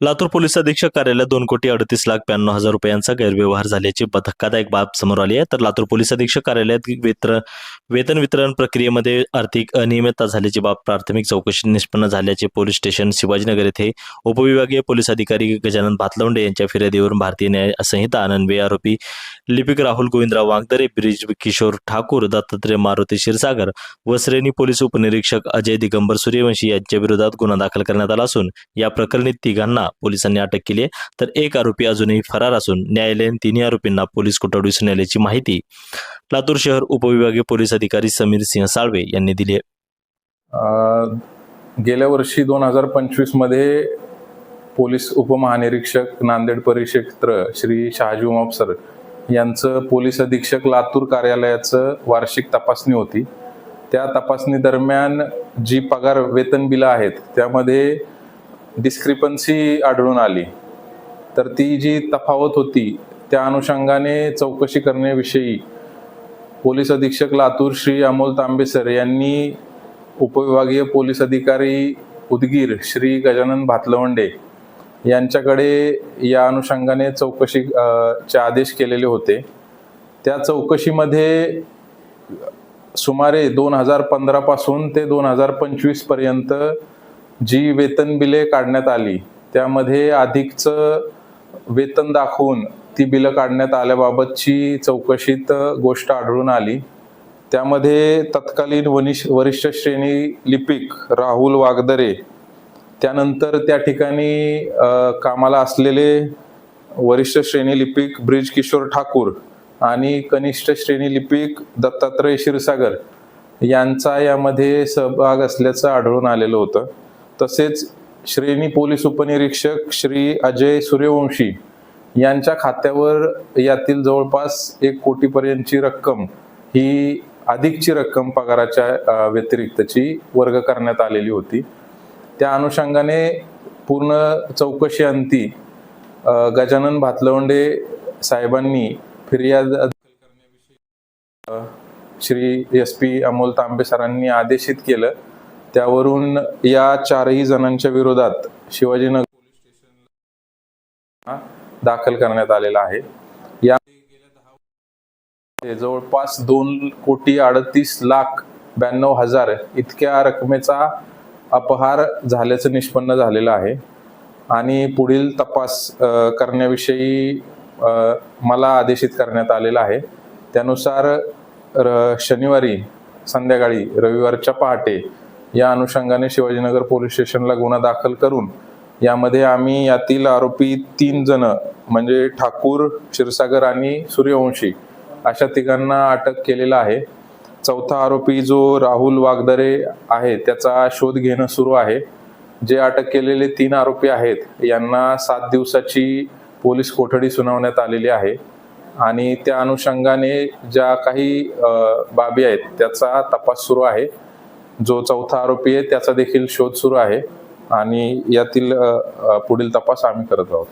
Latur police अधीक्षक कार्यालयात 2,38,92,000 रुपयांचा गैरव्यवहार झाल्याची धक्कादायक बाब समोर आली आहे. तर लातूर पोलीस अधीक्षक कार्यालयात वेतन वितरण प्रक्रियेमध्ये आर्थिक अनियमितता झाल्याची बाब प्राथमिक चौकशी निष्पन्न झाल्याचे पोलीस स्टेशन शिवाजीनगर येथे उपविभागीय पोलीस अधिकारी गजानन भातलवंडे यांच्या फिर्यादीवरून भारतीय न्याय संहिता अन्वये आरोपी लिपिक राहुल गोविंदराव वागदरे, ब्रिज किशोर ठाकूर, दत्तात्रय मारुती क्षीरसागर व श्रेणी पोलीस उपनिरीक्षक अजय दिगंबर सूर्यवंशी यांच्या विरोधात गुन्हा दाखल करण्यात आला असून या प्रकरणी तिघांना पोलिसांनी अटक केली आहे. तर एक आरोपी अजूनही फरार असून न्यायालयीन तिन्ही आरोपींना पोलीस कोठडीत नेल्याची माहिती लातूर शहर उपविभागीय पोलीस अधिकारी समीर सिंह साळवे यांनी दिली आहे. गेल्या वर्षी 2025 मध्ये पोलीस उपमहानिरीक्षक नांदेड परिक्षेत्र श्री शहाजी उमाप सर यांचं पोलीस अधीक्षक लातूर कार्यालयाचं वार्षिक तपासणी होती. त्या तपासणी दरम्यान जी पगार वेतन बिलं आहेत त्यामध्ये डिस्क्रिपन्सी आढळून आली. तर ती जी तफावत होती त्या अनुषंगाने चौकशी करण्याविषयी पोलीस अधीक्षक लातूर श्री अमोल तांबे सर यांनी उपविभागीय पोलीस अधिकारी उदगीर श्री गजानन भातलवंडे यांच्याकडे या अनुषंगाने चौकशीचे आदेश केलेले होते. त्या चौकशीमध्ये सुमारे 2015 पासून ते 2025 पर्यंत जी वेतन बिले काढण्यात आली त्यामध्ये अधिकचं वेतन दाखवून ती बिलं काढण्यात आल्याबाबतची चौकशीत गोष्ट आढळून आली. त्यामध्ये तत्कालीन वरिष्ठ श्रेणी लिपिक राहुल वागदरे, त्यानंतर त्या ठिकाणी कामाला असलेले वरिष्ठ श्रेणी लिपिक ब्रिज किशोर ठाकूर आणि कनिष्ठ श्रेणी लिपिक दत्तात्रय क्षीरसागर यांचा यामध्ये सहभाग असल्याचं आढळून आलेलं होतं. तसेच श्रेणी पोलीस उपनिरीक्षक श्री अजय सूर्यवंशी यांच्या खात्यावर यातील जवळपास 1 कोटीपर्यंतची रक्कम ही अधिकची रक्कम पगाराच्या व्यतिरिक्तची वर्ग करण्यात आलेली होती. त्या अनुषंगाने पूर्ण चौकशी अंती गजानन भातलवंडे साहेबांनी फिर्याद करण्याविषयी श्री SP अमोल तांबे सरांनी आदेशित केलं. त्यावरून या 4ही जणांच्या विरोधात शिवाजीनगर पोलीस स्टेशनला दाखल करण्यात आलेला आहे. या जवळपास 2,38,92,000 इतक्या रकमेचा अपहार झाल्याचं निष्पन्न झालेलं आहे आणि पुढील तपास करण्याविषयी मला आदेशित करण्यात आलेला आहे. त्यानुसार शनिवारी संध्याकाळी रविवारच्या पहाटे या अनुषंगाने शिवाजीनगर पोलीस स्टेशनला गुन्हा दाखल करून यामध्ये आम्ही यातील आरोपी 3 जण म्हणजे ठाकूर, क्षीरसागर आणि सूर्यवंशी अशा तिघांना अटक केलेला आहे. चौथा आरोपी जो राहुल वागदरे आहे त्याचा शोध घेणं सुरू आहे. जे अटक केलेले 3 आरोपी आहेत यांना 7 दिवसाची पोलीस कोठडी सुनावण्यात आलेली आहे आणि त्या अनुषंगाने ज्या काही बाबी आहेत त्याचा तपास सुरू आहे. जो चौथा आरोपी आहे त्याचा देखील शोध सुरू आहे आणि यातील पुढील तपास आम्ही करत आहोत.